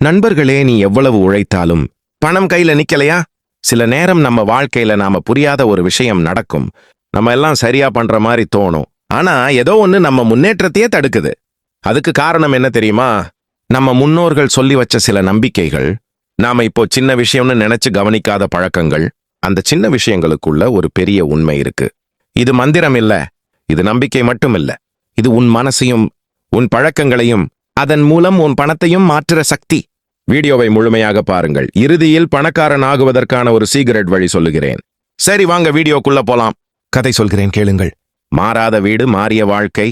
நண்பர்களே, நீ எவ்வளவு உழைத்தாலும் பணம் கையில நிக்கலையா? சில நேரம் நம்ம வாழ்க்கையில நாம புரியாத ஒரு விஷயம் நடக்கும். நம்ம எல்லாம் சரியா பண்ற மாதிரி தோணும். ஆனா ஏதோ ஒண்ணு நம்ம முன்னேற்றத்தையே தடுக்குது. அதுக்கு காரணம் என்ன தெரியுமா? நம்ம முன்னோர்கள் சொல்லி வச்ச சில நம்பிக்கைகள், நாம இப்போ சின்ன விஷயம்னு நினைச்சு கவனிக்காத பழக்கங்கள். அந்த சின்ன விஷயங்களுக்குள்ள ஒரு பெரிய உண்மை இருக்கு. இது மந்திரம் இல்ல, இது நம்பிக்கை மட்டும் இல்ல. இது உன் மனசையும் உன் பழக்கங்களையும் அதன் மூலம் உன் பணத்தையும் மாற்றுற சக்தி. வீடியோவை முழுமையாக பாருங்கள். இறுதியில் பணக்காரன் ஆகுவதற்கான ஒரு சீக்ரெட் வழி சொல்லுகிறேன். சரி, வாங்க வீடியோக்குள்ள போலாம். கதை சொல்கிறேன், கேளுங்கள். மாறாத வீடு, மாறிய வாழ்க்கை.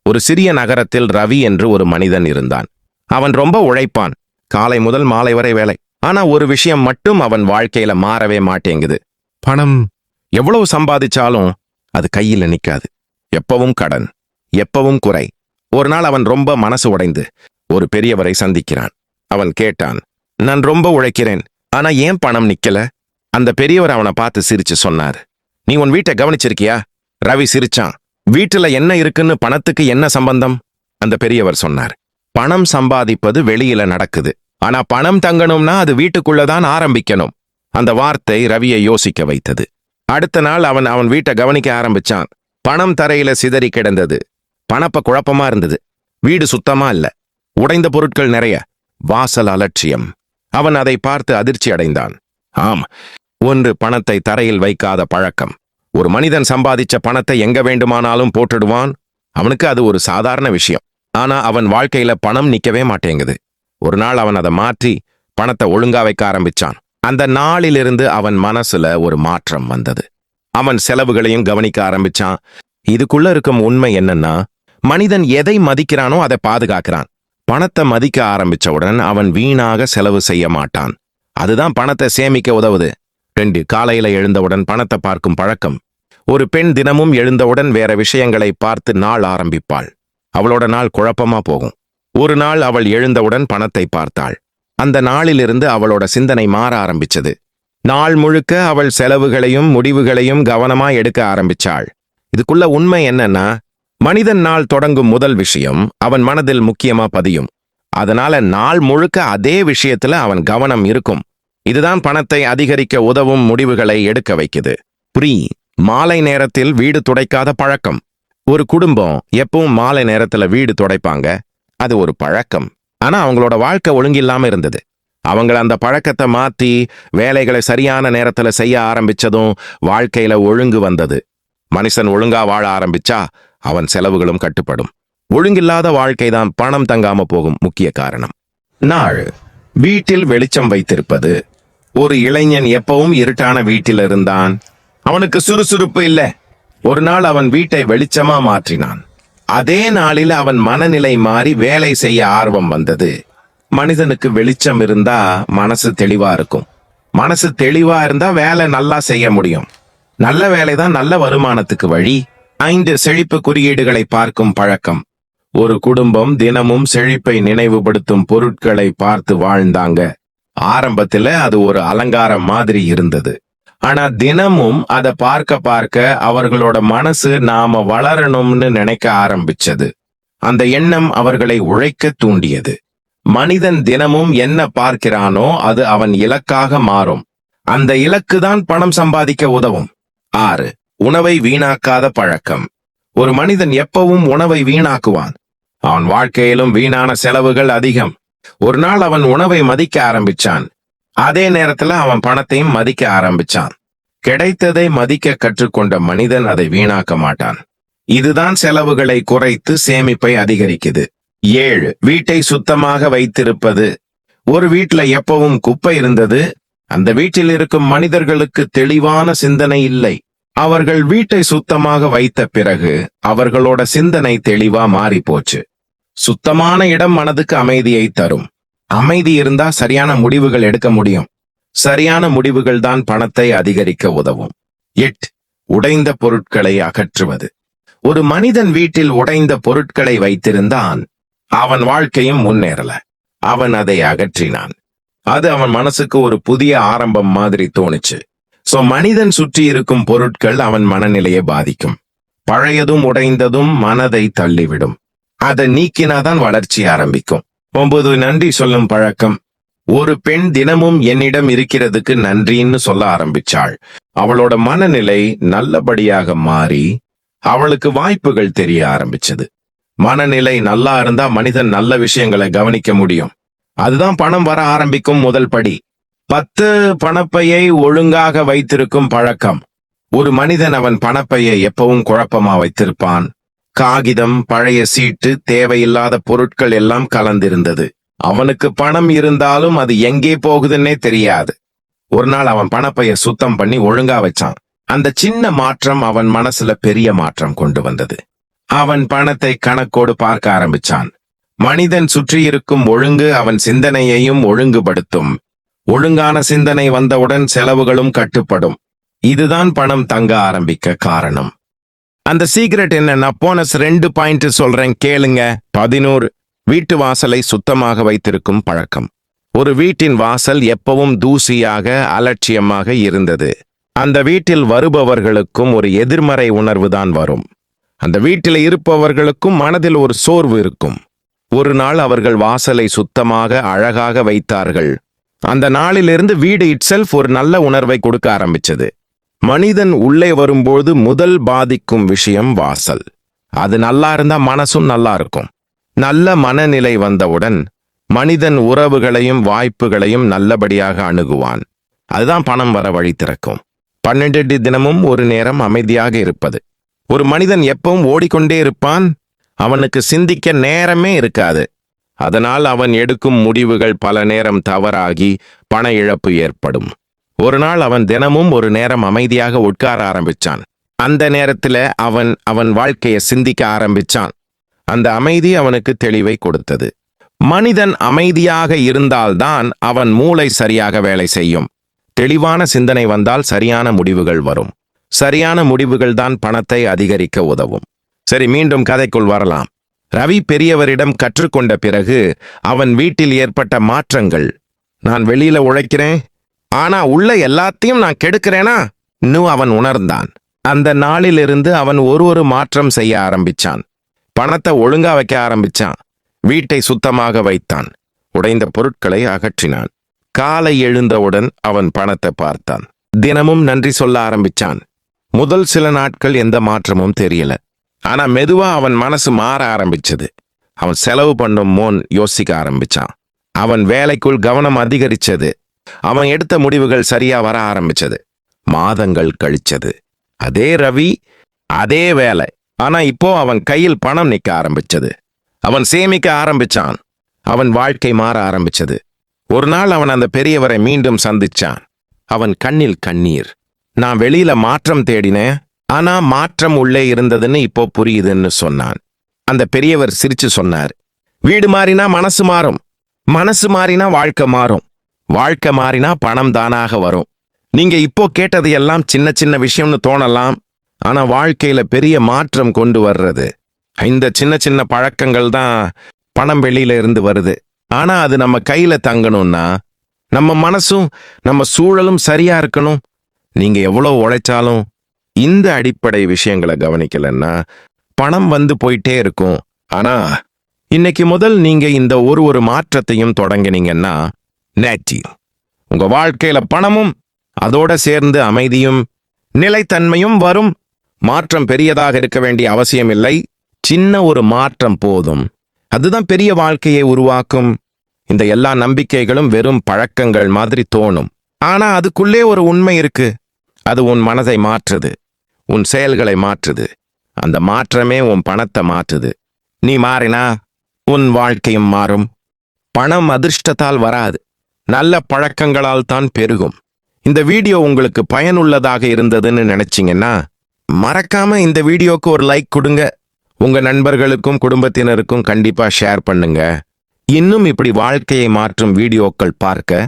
ஒரு சிறிய நகரத்தில் ரவி என்று ஒரு மனிதன் இருந்தான். அவன் ரொம்ப உழைப்பான். காலை முதல் மாலை வரை வேலை. ஆனா ஒரு விஷயம் மட்டும் அவன் வாழ்க்கையில மாறவே மாட்டேங்குது. பணம். எவ்வளவு சம்பாதிச்சாலும் அது கையில நிக்காது. எப்பவும் கடன், எப்பவும் குறை. ஒரு நாள் அவன் ரொம்ப மனசு உடைந்து ஒரு பெரியவரை சந்திக்கிறான். அவன் கேட்டான், நான் ரொம்ப உழைக்கிறேன், ஆனா ஏன் பணம் நிக்கல? அந்த பெரியவர் அவனை பார்த்து சிரிச்சு சொன்னார், நீ உன் வீட்டை கவனிச்சிருக்கியா? ரவி சிரிச்சான். வீட்டுல என்ன இருக்குன்னு பணத்துக்கு என்ன சம்பந்தம்? அந்த பெரியவர் சொன்னார், பணம் சம்பாதிப்பது வெளியில நடக்குது, ஆனா பணம் தங்கணும்னா அது வீட்டுக்குள்ளதான் ஆரம்பிக்கணும். அந்த வார்த்தை ரவியை யோசிக்க வைத்தது. அடுத்த நாள் அவன் வீட்டை கவனிக்க ஆரம்பிச்சான். பணம் தரையில சிதறி கிடந்தது. பணப்ப குழப்பமா இருந்தது. வீடு சுத்தமா இல்ல, உடைந்த பொருட்கள் நிறைய, வாசல் அலட்சியம். அவன் அதை பார்த்து அதிர்ச்சி அடைந்தான். ஆம், ஒன்று பணத்தை தரையில் வைக்காத பழக்கம். ஒரு மனிதன் சம்பாதிச்ச பணத்தை எங்க வேண்டுமானாலும் போட்டுடுவான். அவனுக்கு அது ஒரு சாதாரண விஷயம். ஆனா அவன் வாழ்க்கையில பணம் நிக்கவே மாட்டேங்குது. ஒரு நாள் அவன் அதை மாற்றி பணத்தை ஒழுங்கா வைக்க ஆரம்பிச்சான். அந்த நாளிலிருந்து அவன் மனசுல ஒரு மாற்றம் வந்தது. அவன் செலவுகளையும் கவனிக்க ஆரம்பிச்சான். இதுக்குள்ள இருக்கும் உண்மை என்னன்னா, மனிதன் எதை மதிக்கிறானோ அதை பாதுகாக்கிறான். பணத்தை மதிக்க ஆரம்பிச்சவுடன் அவன் வீணாக செலவு செய்ய மாட்டான். அதுதான் பணத்தை சேமிக்க உதவுது. 2. காலையில எழுந்தவுடன் பணத்தை பார்க்கும் பழக்கம். ஒரு பெண் தினமும் எழுந்தவுடன் வேற விஷயங்களை பார்த்து நாள் ஆரம்பிப்பாள். அவளோட நாள் குழப்பமா போகும். ஒரு நாள் அவள் எழுந்தவுடன் பணத்தை பார்த்தாள். அந்த நாளிலிருந்து அவளோட சிந்தனை மாற ஆரம்பிச்சது. நாள் முழுக்க அவள் செலவுகளையும் முடிவுகளையும் கவனமா எடுக்க ஆரம்பிச்சாள். இதுக்குள்ள உண்மை என்னன்னா, மனிதன் நாள் தொடங்கும் முதல் விஷயம் அவன் மனதில் முக்கியமா பதியும். அதனால நாள் முழுக்க அதே விஷயத்துல அவன் கவனம் இருக்கும். இதுதான் பணத்தை அதிகரிக்க உதவும் முடிவுகளை எடுக்க வைக்குது. மாலை நேரத்தில் வீடு துடைக்காத பழக்கம். ஒரு குடும்பம் எப்பவும் மாலை நேரத்துல வீடு துடைப்பாங்க. அது ஒரு பழக்கம். ஆனா அவங்களோட வாழ்க்கை ஒழுங்கில்லாம இருந்தது. அவங்கள அந்த பழக்கத்தை மாத்தி வேலைகளை சரியான நேரத்துல செய்ய ஆரம்பிச்சதும் வாழ்க்கையில ஒழுங்கு வந்தது. மனுஷன் ஒழுங்கா வாழ ஆரம்பிச்சா அவன் செலவுகளும் கட்டுப்படும். ஒழுங்கில்லாத வாழ்க்கைதான் பணம் தங்காம போகும் முக்கிய காரணம். நாள் வீட்டில் வெளிச்சம் வைத்திருப்பது. ஒரு இளைஞன் எப்பவும் இருட்டான வீட்டில் இருந்தான். அவனுக்கு சுறுசுறுப்பு இல்ல. ஒரு நாள் அவன் வீட்டை வெளிச்சமா மாற்றினான். அதே நாளில் அவன் மனநிலை மாறி வேலை செய்ய ஆர்வம் வந்தது. மனிதனுக்கு வெளிச்சம் இருந்தா மனசு தெளிவா இருக்கும். மனசு தெளிவா இருந்தா வேலை நல்லா செய்ய முடியும். நல்ல வேலைதான் நல்ல வருமானத்துக்கு வழி. 5. செழிப்பு குறியீடுகளை பார்க்கும் பழக்கம். ஒரு குடும்பம் தினமும் செழிப்பை நினைவுபடுத்தும் பொருட்களை பார்த்து வாழ்ந்தாங்க. ஆரம்பத்துல அது ஒரு அலங்காரம் மாதிரி இருந்தது. ஆனா தினமும் அதை பார்க்க பார்க்க அவர்களோட மனசு நாம வளரணும்னு நினைக்க ஆரம்பிச்சது. அந்த எண்ணம் அவர்களை உழைக்க தூண்டியது. மனிதன் தினமும் என்ன பார்க்கிறானோ அது அவன் இலக்காக மாறும். அந்த இலக்கு தான் பணம் சம்பாதிக்க உதவும். 6. உணவை வீணாக்காத பழக்கம். ஒரு மனிதன் எப்பவும் உணவை வீணாக்குவான். அவன் வாழ்க்கையிலும் வீணான செலவுகள் அதிகம். ஒரு நாள் அவன் உணவை மதிக்க ஆரம்பிச்சான். அதே நேரத்துல அவன் பணத்தையும் மதிக்க ஆரம்பிச்சான். கிடைத்ததை மதிக்க கற்றுக்கொண்ட மனிதன் அதை வீணாக்க மாட்டான். இதுதான் செலவுகளை குறைத்து சேமிப்பை அதிகரிக்குது. 7. வீட்டை சுத்தமாக வைத்திருப்பது. ஒரு வீட்டுல எப்பவும் குப்பை இருந்தது. அந்த வீட்டில் இருக்கும் மனிதர்களுக்கு தெளிவான சிந்தனை இல்லை. அவர்கள் வீட்டை சுத்தமாக வைத்த பிறகு அவர்களோட சிந்தனை தெளிவா மாறி போச்சு. சுத்தமான இடம் மனதுக்கு அமைதியை தரும். அமைதி இருந்தா சரியான முடிவுகள் எடுக்க முடியும். சரியான முடிவுகள் தான் பணத்தை அதிகரிக்க உதவும். 8. உடைந்த பொருட்களை அகற்றுவது. ஒரு மனிதன் வீட்டில் உடைந்த பொருட்களை வைத்திருந்தான். அவன் வாழ்க்கையும் முன்னேறல. அவன் அதை அகற்றினான். அது அவன் மனசுக்கு ஒரு புதிய ஆரம்பம் மாதிரி தோணுச்சு. மனிதன் சுற்றி இருக்கும் பொருட்கள் அவன் மனநிலையை பாதிக்கும். பழையதும் உடைந்ததும் மனதை தள்ளிவிடும். அதை நீக்கினாதான் வளர்ச்சி ஆரம்பிக்கும். 9. நன்றி சொல்லும் பழக்கம். ஒரு பெண் தினமும் என்னிடம் இருக்கிறதுக்கு நன்றின்னு சொல்ல ஆரம்பிச்சாள். அவளோட மனநிலை நல்லபடியாக மாறி அவளுக்கு வாய்ப்புகள் தெரிய ஆரம்பிச்சது. மனநிலை நல்லா இருந்தா மனிதன் நல்ல விஷயங்களை கவனிக்க முடியும். அதுதான் பணம் வர ஆரம்பிக்கும் முதல் படி. 10 பணப்பையை ஒழுங்காக வைத்திருக்கும் பழக்கம். ஒரு மனிதன் அவன் பணப்பையை எப்பவும் குழப்பமா வைத்திருப்பான். காகிதம், பழைய சீட்டு, தேவையில்லாத பொருட்கள் எல்லாம் கலந்திருந்தது. அவனுக்கு பணம் இருந்தாலும் அது எங்கே போகுதுன்னே தெரியாது. ஒரு நாள் அவன் பணப்பைய சுத்தம் பண்ணி ஒழுங்கா வச்சான். அந்த சின்ன மாற்றம் அவன் மனசுல பெரிய மாற்றம் கொண்டு வந்தது. அவன் பணத்தை கணக்கோடு பார்க்க ஆரம்பிச்சான். மனிதன் சுற்றியிருக்கும் ஒழுங்கு அவன் சிந்தனையையும் ஒழுங்குபடுத்தும். ஒழுங்கான சிந்தனை வந்தவுடன் செலவுகளும் கட்டுப்படும். இதுதான் பணம் தங்க ஆரம்பிக்க காரணம். அந்த சீக்ரெட் என்னன்னா, போனஸ் 2 பாயிண்ட் சொல்றேன் கேளுங்க. 11 வீட்டு வாசலை சுத்தமாக வைத்திருக்கும் பழக்கம். ஒரு வீட்டின் வாசல் எப்பவும் தூசியாக, அலட்சியமாக இருந்தது. அந்த வீட்டில் வருபவர்களுக்கும் ஒரு எதிர்மறை உணர்வு தான் வரும். அந்த வீட்டில் இருப்பவர்களுக்கும் மனதில் ஒரு சோர்வு இருக்கும். ஒரு நாள் அவர்கள் வாசலை சுத்தமாக, அழகாக வைத்தார்கள். அந்த நாளிலிருந்து வீடு இட்செல்ஃப் ஒரு நல்ல உணர்வை கொடுக்க ஆரம்பிச்சது. மனிதன் உள்ளே வரும்போது முதல் பாதிக்கும் விஷயம் வாசல். அது நல்லா இருந்தா மனசும் நல்லா இருக்கும். நல்ல மனநிலை வந்தவுடன் மனிதன் உறவுகளையும் வாய்ப்புகளையும் நல்லபடியாக அணுகுவான். அதுதான் பணம் வர வழி திறக்கும். 12 தினமும் ஒரு நேரம் அமைதியாக இருப்பது. ஒரு மனிதன் எப்பவும் ஓடிக்கொண்டே இருப்பான். அவனுக்கு சிந்திக்க நேரமே இருக்காது. அதனால் அவன் எடுக்கும் முடிவுகள் பல நேரம் தவறாகி பண இழப்பு ஏற்படும். ஒரு நாள் அவன் தினமும் ஒரு நேரம் அமைதியாக உட்கார ஆரம்பிச்சான். அந்த நேரத்துல அவன் வாழ்க்கையை சிந்திக்க ஆரம்பிச்சான். அந்த அமைதி அவனுக்கு தெளிவை கொடுத்தது. மனிதன் அமைதியாக இருந்தால்தான் அவன் மூளை சரியாக வேலை செய்யும். தெளிவான சிந்தனை வந்தால் சரியான முடிவுகள் வரும். சரியான முடிவுகள் தான் பணத்தை அதிகரிக்க உதவும். சரி, மீண்டும் கதைக்குள் வரலாம். ரவி பெரியவரிடம் கற்றுக்கொண்ட பிறகு அவன் வீட்டில் ஏற்பட்ட மாற்றங்கள். நான் வெளியில உழைக்கிறேன், ஆனா உள்ள எல்லாத்தையும் நான் கெடுக்கிறேனா இன்னும் அவன் உணர்ந்தான். அந்த நாளிலிருந்து அவன் ஒரு மாற்றம் செய்ய ஆரம்பிச்சான். பணத்தை ஒழுங்கா வைக்க ஆரம்பிச்சான். வீட்டை சுத்தமாக வைத்தான். உடைந்த பொருட்களை அகற்றினான். காலை எழுந்தவுடன் அவன் பணத்தை பார்த்தான். தினமும் நன்றி சொல்ல ஆரம்பிச்சான். முதல் சில நாட்கள் எந்த மாற்றமும் தெரியல. ஆனா மெதுவா அவன் மனசு மாற ஆரம்பிச்சது. அவன் செலவு பண்ணும் முன் யோசிக்க ஆரம்பிச்சான். அவன் வேலைக்குள் கவனம் அதிகரிச்சது. அவன் எடுத்த முடிவுகள் சரியா வர ஆரம்பிச்சது. மாதங்கள் கழிச்சது. அதே ரவி, அதே வேலை. ஆனா இப்போ அவன் கையில் பணம் நிக்க ஆரம்பிச்சது. அவன் சேமிக்க ஆரம்பிச்சான். அவன் வாழ்க்கை மாற ஆரம்பிச்சது. ஒரு நாள் அவன் அந்த பெரியவரை மீண்டும் சந்திச்சான். அவன் கண்ணில் கண்ணீர். நான் வெளியில மாற்றம் தேடினேன், ஆனா மாற்றம் உள்ளே இருந்ததுன்னு இப்போ புரியுதுன்னு சொன்னான். அந்த பெரியவர் சிரிச்சு சொன்னார், வீடு மாறினா மனசு மாறும், மனசு மாறினா வாழ்க்கை மாறும், வாழ்க்கை மாறினா பணம் தானாக வரும். நீங்க இப்போ கேட்டது எல்லாம் சின்ன சின்ன விஷயம்னு தோணலாம், ஆனா வாழ்க்கையில பெரிய மாற்றம் கொண்டு வர்றது இந்த சின்ன சின்ன பழக்கங்கள் தான். பணம் வெளியில இருந்து வருது, ஆனா அது நம்ம கையில தங்கணும்னா நம்ம மனசும் நம்ம சூழலும் சரியா இருக்கணும். நீங்க எவ்வளவு உழைச்சாலும் இந்த அடிப்படை விஷயங்களை கவனிக்கலன்னா பணம் வந்து போயிட்டே இருக்கும். ஆனா இன்னைக்கு முதல் நீங்க இந்த ஒரு மாற்றத்தையும் தொடங்கினீங்கன்னா நேட்டி உங்க வாழ்க்கையில பணமும் அதோட சேர்ந்து அமைதியும் நிலைத்தன்மையும் வரும். மாற்றம் பெரியதாக இருக்க வேண்டிய அவசியம் இல்லை. சின்ன ஒரு மாற்றம் போதும். அதுதான் பெரிய வாழ்க்கையை உருவாக்கும். இந்த எல்லா நம்பிக்கைகளும் வெறும் பழக்கங்கள் மாதிரி தோணும், ஆனா அதுக்குள்ளே ஒரு உண்மை இருக்கு. அது உன் மனதை மாற்றுது, உன் செயல்களை மாற்றுது. அந்த மாற்றமே உன் பணத்தை மாற்றுது. நீ மாறினா உன் வாழ்க்கையும் மாறும். பணம் அதிர்ஷ்டத்தால் வராது, நல்ல பழக்கங்களால் தான் பெருகும். இந்த வீடியோ உங்களுக்கு பயனுள்ளதாக இருந்ததுன்னு நினைச்சீங்கன்னா மறக்காம இந்த வீடியோக்கு ஒரு லைக் கொடுங்க. உங்க நண்பர்களுக்கும் குடும்பத்தினருக்கும் கண்டிப்பா ஷேர் பண்ணுங்க. இன்னும் இப்படி வாழ்க்கையை மாற்றும் வீடியோக்கள் பார்க்க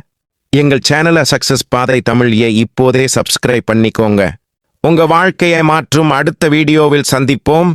எங்கள் சேனலை சக்சஸ் பாதை தமிழையே இப்போதே சப்ஸ்கிரைப் பண்ணிக்கோங்க. உங்க வாழ்க்கையை மாற்றும் அடுத்த வீடியோவில் சந்திப்போம்.